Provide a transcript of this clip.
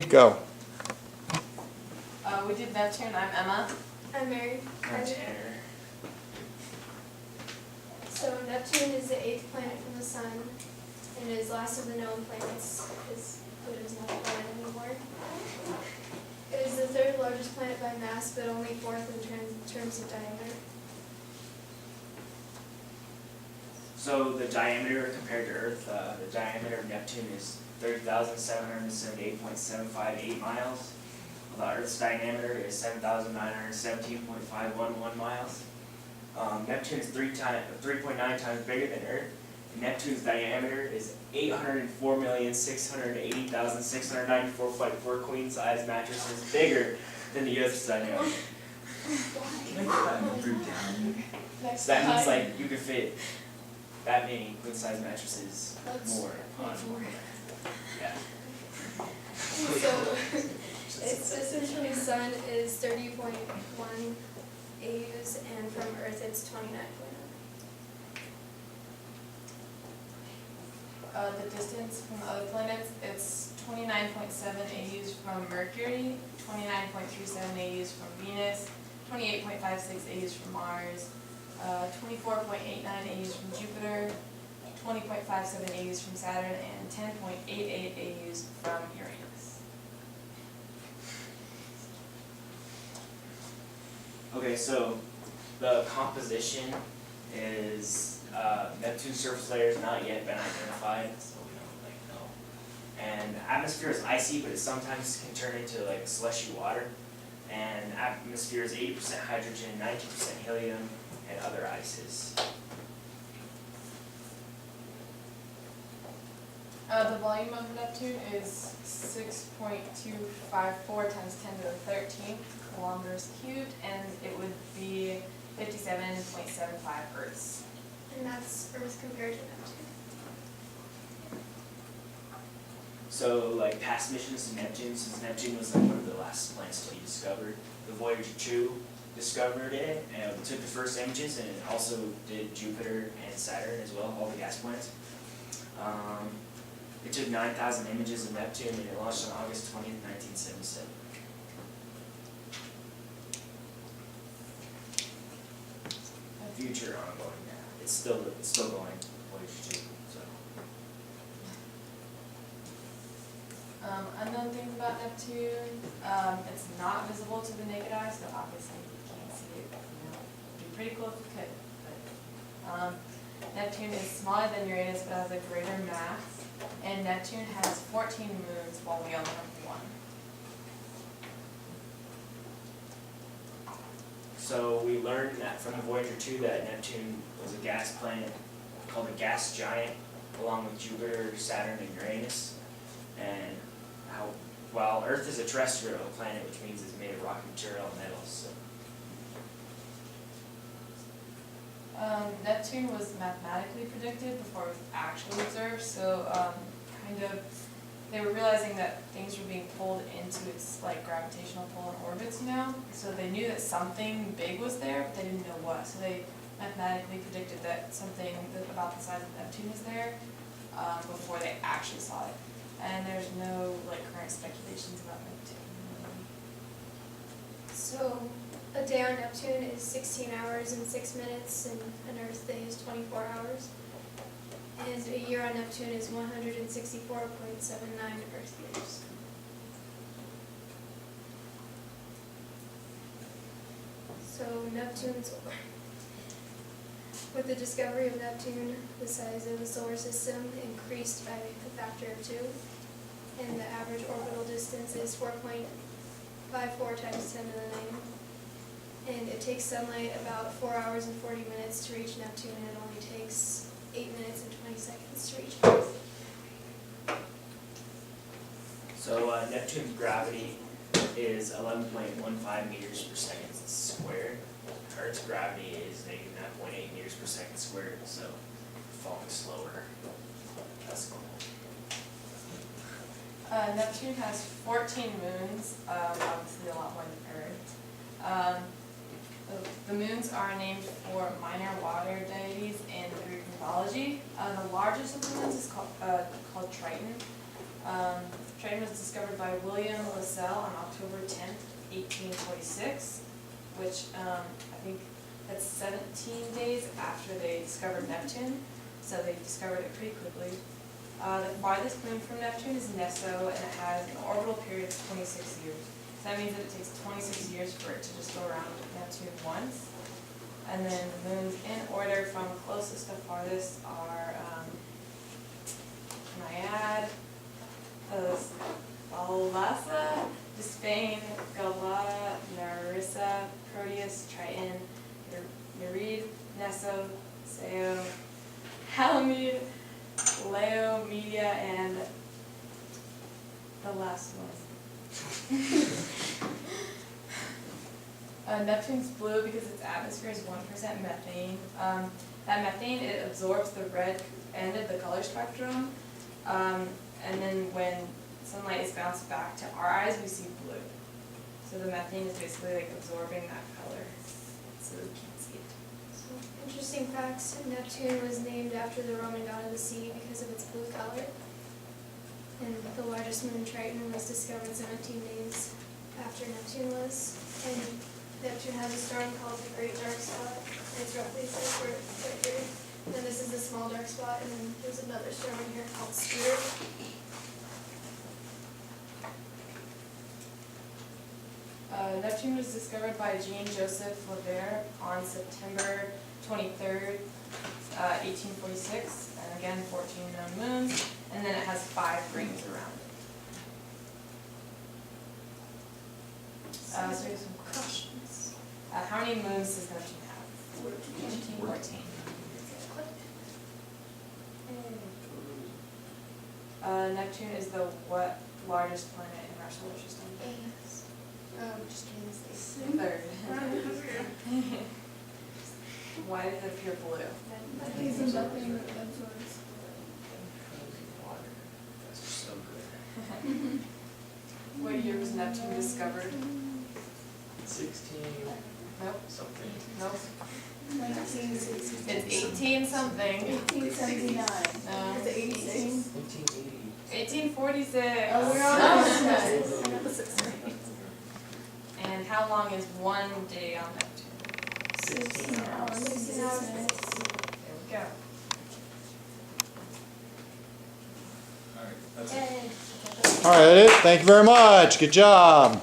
Go. We did Neptune. I'm Emma. I'm Mary. I'm Tanner. So Neptune is the 8th planet from the Sun, and is last of the known planets, because Pluto is not a planet anymore. It is the 3rd largest planet by mass, but only 4th in terms of diameter. So the diameter compared to Earth, the diameter of Neptune is 30,778.758 miles. The Earth's diameter is 7,917.511 miles. Neptune is 3.9 times bigger than Earth. And Neptune's diameter is 804,680,694.4 queen-size mattresses bigger than the Earth's diameter. Can I get that number down? So that means like you could fit that many queen-size mattresses more on. Yeah. So its distance from the Sun is 30.1 AUs, and from Earth it's 29.0. The distance from the other planets, it's 29.7 AUs from Mercury, 29.37 AUs from Venus, 28.56 AUs from Mars, 24.89 AUs from Jupiter, 20.57 AUs from Saturn, and 10.88 AUs from Uranus. Okay, so the composition is Neptune's surface layer has not yet been identified, so we don't know. And the atmosphere is icy, but it sometimes can turn into like slushy water. And atmosphere is 80% hydrogen, 90% helium, and other ices. The volume of Neptune is 6.254 times 10 to the 13th kilometers cubed, and it would be 57.75 Earths. And that's Earth compared to Neptune. So like past missions to Neptune, since Neptune was like one of the last planets to be discovered, the Voyager 2 discovered it and took the first images, and it also did Jupiter and Saturn as well, all the gas planets. It took 9,000 images of Neptune, and it launched on August 20th, 1977. Future ongoing now. It's still going, Voyager 2. So. Unknown things about Neptune. It's not visible to the naked eye, so obviously you can't see it. It'd be pretty cool if you could. But Neptune is smaller than Uranus, but has a greater mass. And Neptune has 14 moons, while we only have 1. So we learned that from the Voyager 2 that Neptune was a gas planet called a gas giant, along with Jupiter, Saturn, and Uranus. And how, while Earth is a terrestrial planet, which means it's made of rock material and metals. So. Neptune was mathematically predicted before it was actually observed, so they were realizing that things were being pulled into its like gravitational pull and orbits, so they knew that something big was there, but they didn't know what, so they mathematically predicted that something about the size of Neptune is there before they actually saw it. And there's no like current speculations about Neptune. So a day on Neptune is 16 hours and 6 minutes, and an Earth day is 24 hours. And a year on Neptune is 164.79 Earth years. So with the discovery of Neptune, the size of the solar system increased by a factor of 2, and the average orbital distance is 4.54 times 10 to the 9. And it takes sunlight about 4 hours and 40 minutes to reach Neptune, and it only takes 8 minutes and 20 seconds to reach Earth. So Neptune's gravity is 11.15 meters per second squared. Earth's gravity is negative 9.8 meters per second squared, so falling slower. That's cool. Neptune has 14 moons, obviously a lot more than Earth. The moons are named for minor water deities in Greek mythology. The largest of the moons is called Triton. Triton was discovered by William Lassell on October 10th, 1846, which I think that's 17 days after they discovered Neptune, so they discovered it pretty quickly. The farthest moon from Neptune is Neso, and it has an orbital period of 26 years. So that means that it takes 26 years for it to just go around Neptune once. And then the moons in order from closest to farthest are, can I add, Balassa, Despain, Galata, Narissa, Proteus, Triton, Nereid, Neso, Sao, Halimede, Leo, Media, and the last one. Neptune's blue because its atmosphere is 1% methane. That methane, it absorbs the red end of the color spectrum, and then when sunlight is bounced back to our eyes, we see blue. So the methane is basically like absorbing that color, so we can't see it. So, interesting facts, Neptune was named after the Roman god of the sea because of its blue color. And the largest moon, Triton, was discovered 17 days after Neptune was. And Neptune has a star called the Great Dark Spot. It's roughly right here. And then this is the small dark spot, and then there's another star in here called Spirit. Neptune was discovered by Jean-Joseph Lemaire on September 23rd, 1846, and again 14 known moons, and then it has 5 rings around it. So here's some questions. How many moons does Neptune have? 14. Neptune is the what largest planet in our solar system? Just kidding, Third. Why does it appear blue? That's so good. What year was Neptune discovered? 16 Nope. something. Nope. 1960. It's 18 something. 1879. No. Is it 86? 1880. 1846. Oh, we're on Oh. I got the 6 right. And how long is one day on Neptune? 16 hours. 16 hours. There we go. Alright, that's it. Yay. All right, thank you very much. Good job.